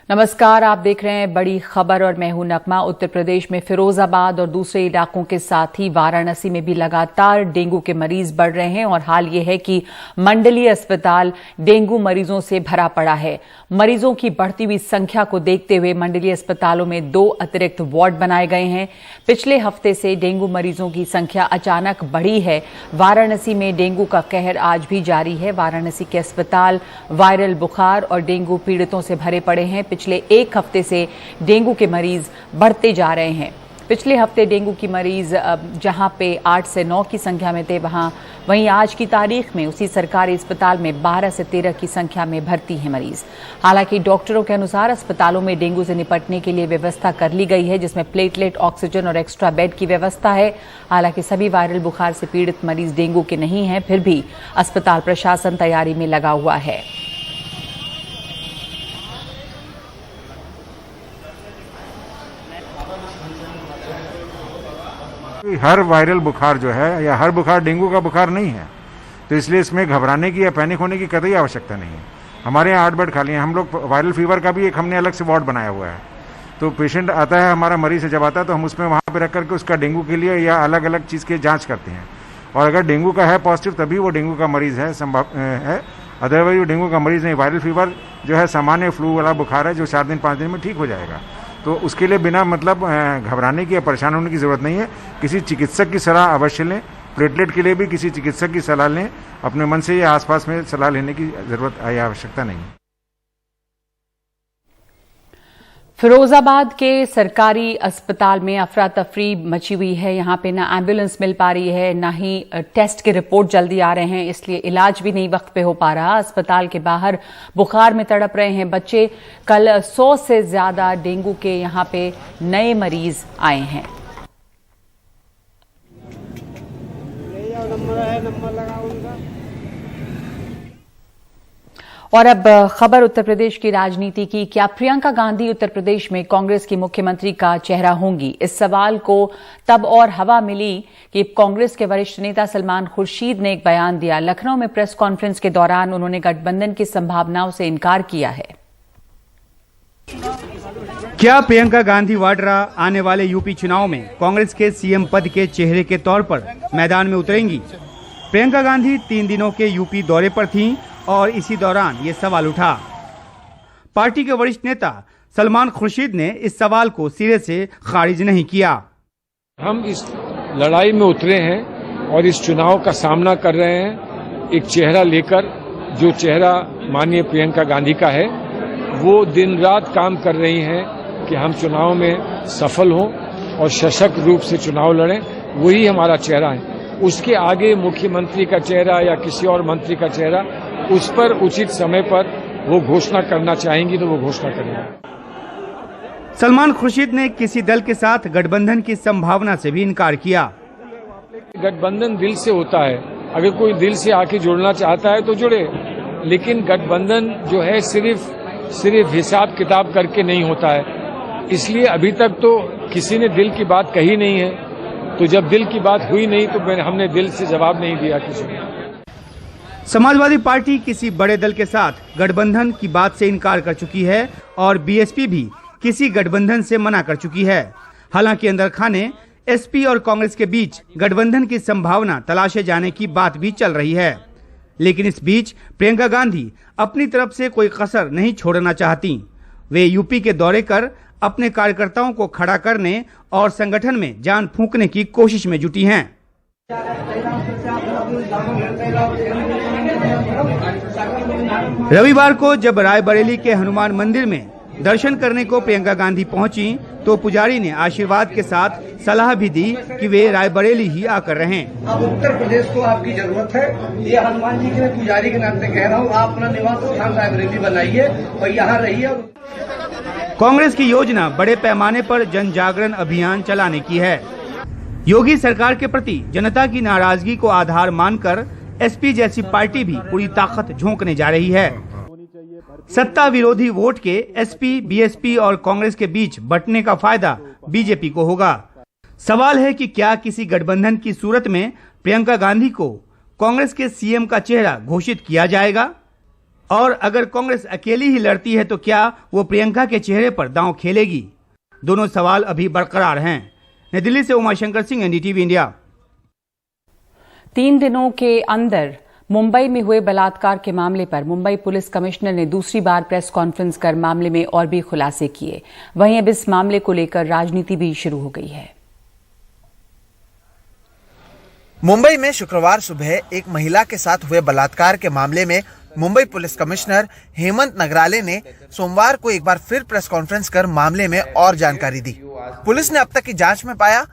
नमस्कार, आप देख रहे हैं बड़ी खबर और मैं हूं नगमा। उत्तर प्रदेश में फिरोजाबाद और दूसरे इलाकों के साथ ही वाराणसी में भी लगातार डेंगू के मरीज बढ़ रहे हैं और हाल ये है कि मंडलीय अस्पताल डेंगू मरीजों से भरा पड़ा है। मरीजों की बढ़ती हुई संख्या को देखते हुए मंडलीय अस्पतालों में 2 अतिरिक्त वार्ड बनाए गए हैं। पिछले हफ्ते से डेंगू मरीजों की संख्या अचानक बढ़ी है। वाराणसी में डेंगू का कहर आज भी जारी है। वाराणसी के अस्पताल वायरल बुखार और डेंगू पीड़ितों से भरे पड़े हैं। पिछले 1 हफ्ते से डेंगू के मरीज बढ़ते जा रहे हैं। पिछले हफ्ते डेंगू की मरीज जहां पे 8 से 9 की संख्या में थे, वहीं आज की तारीख में उसी सरकारी अस्पताल में 12 से 13 की संख्या में भर्ती हैं मरीज। हालांकि डॉक्टरों के अनुसार अस्पतालों में डेंगू से निपटने के लिए व्यवस्था कर ली गई है, जिसमें प्लेटलेट, ऑक्सीजन और एक्स्ट्रा बेड की व्यवस्था है। हालांकि सभी वायरल बुखार से पीड़ित मरीज डेंगू के नहीं हैं, फिर भी अस्पताल प्रशासन तैयारी में लगा हुआ है। हर वायरल बुखार जो है या हर बुखार डेंगू का बुखार नहीं है, तो इसलिए इसमें घबराने की या पैनिक होने की कतई आवश्यकता नहीं है। हमारे यहाँ 8 बेड खाली हैं। हम लोग वायरल फीवर का भी हमने अलग से वार्ड बनाया हुआ है। तो पेशेंट आता है, हमारा मरीज जब आता है तो हम उसमें वहाँ पे रख करके उसका डेंगू के लिए या अलग अलग चीज़ की जाँच करते हैं, और अगर डेंगू का है पॉजिटिव तभी वो डेंगू का मरीज है, संभव है। अदरवाइज वो डेंगू का मरीज नहीं। वायरल फीवर जो है सामान्य फ्लू वाला बुखार है जो 4 दिन 5 दिन में ठीक हो जाएगा। तो उसके लिए बिना मतलब घबराने की या परेशान होने की जरूरत नहीं है। किसी चिकित्सक की सलाह अवश्य लें। प्लेटलेट के लिए भी किसी चिकित्सक की सलाह लें। अपने मन से या आसपास में सलाह लेने की जरूरत या आवश्यकता नहीं है। फिरोजाबाद के सरकारी अस्पताल में अफरा तफरी मची हुई है। यहां पे ना एम्बुलेंस मिल पा रही है, ना ही टेस्ट के रिपोर्ट जल्दी आ रहे हैं, इसलिए इलाज भी नहीं वक्त पे हो पा रहा। अस्पताल के बाहर बुखार में तड़प रहे हैं बच्चे। कल 100 से ज्यादा डेंगू के यहां पे नए मरीज आए हैं। और अब खबर उत्तर प्रदेश की राजनीति की। क्या प्रियंका गांधी उत्तर प्रदेश में कांग्रेस की मुख्यमंत्री का चेहरा होंगी? इस सवाल को तब और हवा मिली कि कांग्रेस के वरिष्ठ नेता सलमान खुर्शीद ने एक बयान दिया। लखनऊ में प्रेस कॉन्फ्रेंस के दौरान उन्होंने गठबंधन की संभावनाओं से इनकार किया है। क्या प्रियंका गांधी वाड्रा आने वाले यूपी चुनाव में कांग्रेस के सीएम पद के चेहरे के तौर पर मैदान में उतरेंगी? प्रियंका गांधी 3 दिनों के यूपी दौरे पर थीं और इसी दौरान ये सवाल उठा। पार्टी के वरिष्ठ नेता सलमान खुर्शीद ने इस सवाल को सिरे से खारिज नहीं किया। हम इस लड़ाई में उतरे हैं और इस चुनाव का सामना कर रहे हैं एक चेहरा लेकर, जो चेहरा माननीय प्रियंका गांधी का है। वो दिन रात काम कर रही हैं कि हम चुनाव में सफल हों और सशक्त रूप से चुनाव लड़ें। वही हमारा चेहरा है। उसके आगे मुख्यमंत्री का चेहरा या किसी और मंत्री का चेहरा, उस पर उचित समय पर वो घोषणा करना चाहेंगी तो वो घोषणा करेंगे। सलमान खुर्शीद ने किसी दल के साथ गठबंधन की संभावना से भी इनकार किया। गठबंधन दिल से होता है। अगर कोई दिल से आके जुड़ना चाहता है तो जुड़े, लेकिन गठबंधन जो है सिर्फ हिसाब किताब करके नहीं होता है। इसलिए अभी तक तो किसी ने दिल की बात कही नहीं है। तो जब दिल की बात हुई नहीं तो हमने दिल से जवाब नहीं दिया किसी को। समाजवादी पार्टी किसी बड़े दल के साथ गठबंधन की बात से इनकार कर चुकी है और बीएसपी भी किसी गठबंधन से मना कर चुकी है। हालांकि अंदर खाने एसपी और कांग्रेस के बीच गठबंधन की संभावना तलाशे जाने की बात भी चल रही है। लेकिन इस बीच प्रियंका गांधी अपनी तरफ से कोई कसर नहीं छोड़ना चाहती। वे यूपी के दौरे कर अपने कार्यकर्ताओं को खड़ा करने और संगठन में जान फूंकने की कोशिश में जुटी हैं। रविवार को जब रायबरेली के हनुमान मंदिर में दर्शन करने को प्रियंका गांधी पहुंची तो पुजारी ने आशीर्वाद के साथ सलाह भी दी कि वे रायबरेली ही आकर रहें। अब उत्तर प्रदेश को आपकी जरूरत है। ये हनुमान जी के पुजारी के नाते कह रहा हूँ, आप अपना निवास स्थान रायबरेली बनाइए और यहाँ रहिए। कांग्रेस की योजना बड़े पैमाने पर जन जागरण अभियान चलाने की है। योगी सरकार के प्रति जनता की नाराजगी को आधार मानकर एसपी जैसी पार्टी भी पूरी ताकत झोंकने जा रही है। सत्ता विरोधी वोट के एसपी, बीएसपी और कांग्रेस के बीच बंटने का फायदा बीजेपी को होगा। सवाल है कि क्या किसी गठबंधन की सूरत में प्रियंका गांधी को कांग्रेस के सीएम का चेहरा घोषित किया जाएगा? और अगर कांग्रेस अकेली ही लड़ती है तो क्या वो प्रियंका के चेहरे पर दांव खेलेगी? दोनों सवाल अभी बरकरार हैं। नई दिल्ली से उमाशंकर सिंह, एनडीटीवी इंडिया। 3 दिनों के अंदर मुंबई में हुए बलात्कार के मामले पर मुंबई पुलिस कमिश्नर ने दूसरी बार प्रेस कॉन्फ्रेंस कर मामले में और भी खुलासे किए। वहीं अब इस मामले को लेकर राजनीति भी शुरू हो गई है। मुंबई में शुक्रवार सुबह एक महिला के साथ हुए बलात्कार के मामले में मुंबई पुलिस कमिश्नर हेमंत नगराले ने सोमवार को एक बार फिर प्रेस कॉन्फ्रेंस कर मामले में और जानकारी दी। पुलिस ने अब तक की जांच में पाया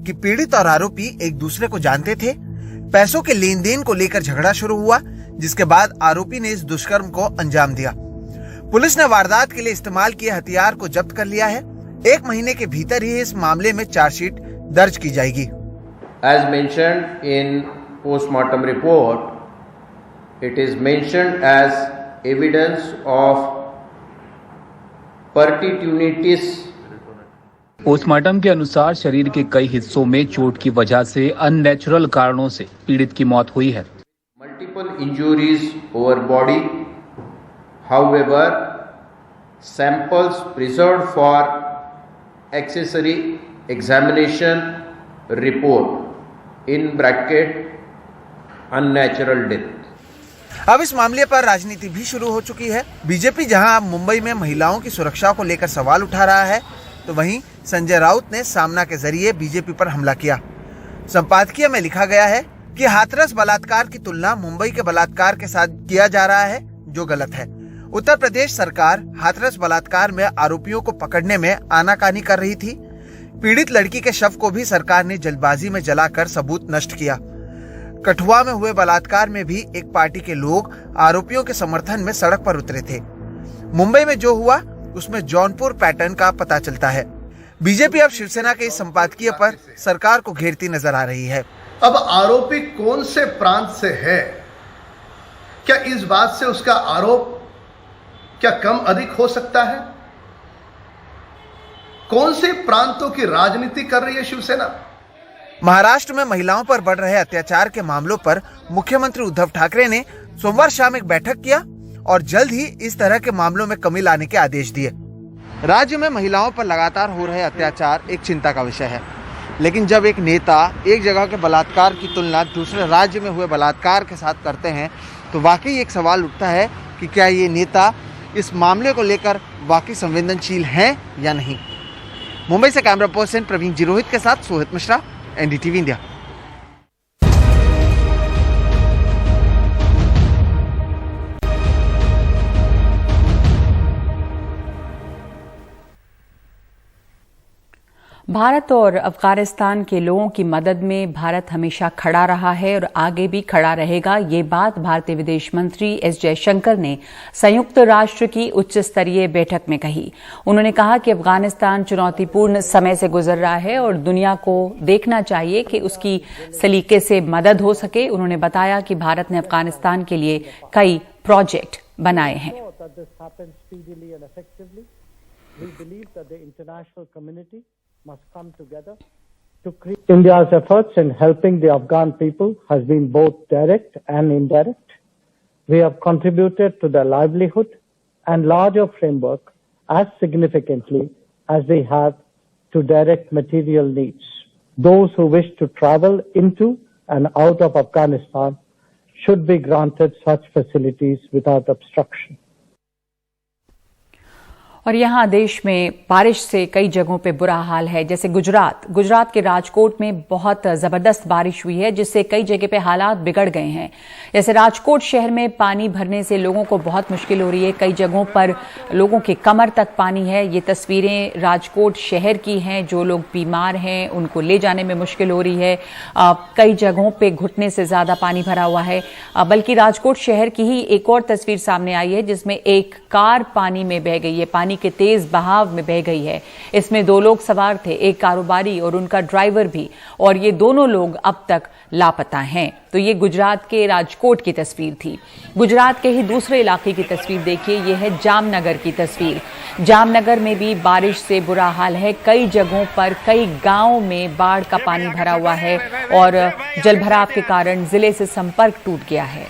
कि पीड़ित और आरोपी एक दूसरे को जानते थे। पैसों के लेन देन को लेकर झगड़ा शुरू हुआ, जिसके बाद आरोपी ने इस दुष्कर्म को अंजाम दिया। पुलिस ने वारदात के लिए इस्तेमाल किए हथियार को जब्त कर लिया है। 1 महीने के भीतर ही इस मामले में चार्जशीट दर्ज की जाएगी। As mentioned in postmortem report, it is mentioned as evidence of pertinitis. Postmortem के अनुसार शरीर के कई हिस्सों में चोट की वजह से अननेचुरल कारणों से पीड़ित की मौत हुई है। Multiple injuries over body. However, samples preserved for accessory examination report in bracket unnatural death. अब इस मामले पर राजनीति भी शुरू हो चुकी है। बीजेपी जहां अब मुंबई में महिलाओं की सुरक्षा को लेकर सवाल उठा रहा है, तो वहीं संजय राउत ने सामना के जरिए बीजेपी पर हमला किया। संपादकीय में लिखा गया है कि हाथरस बलात्कार की तुलना मुंबई के बलात्कार के साथ किया जा रहा है, जो गलत है। उत्तर प्रदेश सरकार हाथरस बलात्कार में आरोपियों को पकड़ने में आनाकानी कर रही थी। पीड़ित लड़की के शव को भी सरकार ने जल्दबाजी में जलाकर सबूत नष्ट किया। कठुआ में हुए बलात्कार में भी एक पार्टी के लोग आरोपियों के समर्थन में सड़क पर उतरे थे। मुंबई में जो हुआ उसमें जौनपुर पैटर्न का पता चलता है। बीजेपी अब शिवसेना के इस संपादकीय पर सरकार को घेरती नजर आ रही है। अब आरोपी कौन से प्रांत से है, क्या इस बात से उसका आरोप क्या कम अधिक हो सकता है? कौन से प्रांतों की राजनीति कर रही है शिवसेना? महाराष्ट्र में महिलाओं पर बढ़ रहे अत्याचार के मामलों पर मुख्यमंत्री उद्धव ठाकरे ने सोमवार शाम एक बैठक किया और जल्द ही इस तरह के मामलों में कमी लाने के आदेश दिए। राज्य में महिलाओं पर लगातार हो रहे अत्याचार एक चिंता का विषय है, लेकिन जब एक नेता एक जगह के बलात्कार की तुलना दूसरे राज्य में हुए बलात्कार के साथ करते हैं, तो वाकई एक सवाल उठता है कि क्या ये नेता इस मामले को लेकर वाकई संवेदनशील हैं या नहीं। मुंबई से कैमरा पर्सन प्रवीण जिरोहित के साथ सोहित मिश्रा, एनडीटीवी इंडिया। भारत और अफगानिस्तान के लोगों की मदद में भारत हमेशा खड़ा रहा है और आगे भी खड़ा रहेगा। ये बात भारतीय विदेश मंत्री एस जयशंकर ने संयुक्त राष्ट्र की उच्च स्तरीय बैठक में कही। उन्होंने कहा कि अफगानिस्तान चुनौतीपूर्ण समय से गुजर रहा है और दुनिया को देखना चाहिए कि उसकी सलीके से मदद हो सके। उन्होंने बताया कि भारत ने अफगानिस्तान के लिए कई प्रोजेक्ट बनाए हैं। must come together to create. India's efforts in helping the Afghan people has been both direct and indirect. We have contributed to their livelihood and larger framework as significantly as we have to direct material needs. Those who wish to travel into and out of Afghanistan should be granted such facilities without obstruction. और यहाँ देश में बारिश से कई जगहों पे बुरा हाल है, जैसे गुजरात के राजकोट में बहुत जबरदस्त बारिश हुई है, जिससे कई जगह पे हालात बिगड़ गए हैं। जैसे राजकोट शहर में पानी भरने से लोगों को बहुत मुश्किल हो रही है। कई जगहों पर लोगों के कमर तक पानी है। ये तस्वीरें राजकोट शहर की हैं। जो लोग बीमार हैं उनको ले जाने में मुश्किल हो रही है। कई जगहों पे घुटने से ज्यादा पानी भरा हुआ है। बल्कि राजकोट शहर की ही एक और तस्वीर सामने आई है, जिसमें एक कार पानी में बह गई है, पानी के तेज बहाव में बह गई है। इसमें 2 लोग सवार थे, एक कारोबारी और उनका ड्राइवर भी, और ये दोनों लोग अब तक लापता हैं। तो ये गुजरात के राजकोट की तस्वीर थी। गुजरात के ही दूसरे इलाके की तस्वीर देखिए, ये है जामनगर की तस्वीर। जामनगर में भी बारिश से बुरा हाल है। कई जगहों पर कई गांवों में बाढ़ का पानी भरा हुआ है और जलभराव के कारण जिले से संपर्क टूट गया है।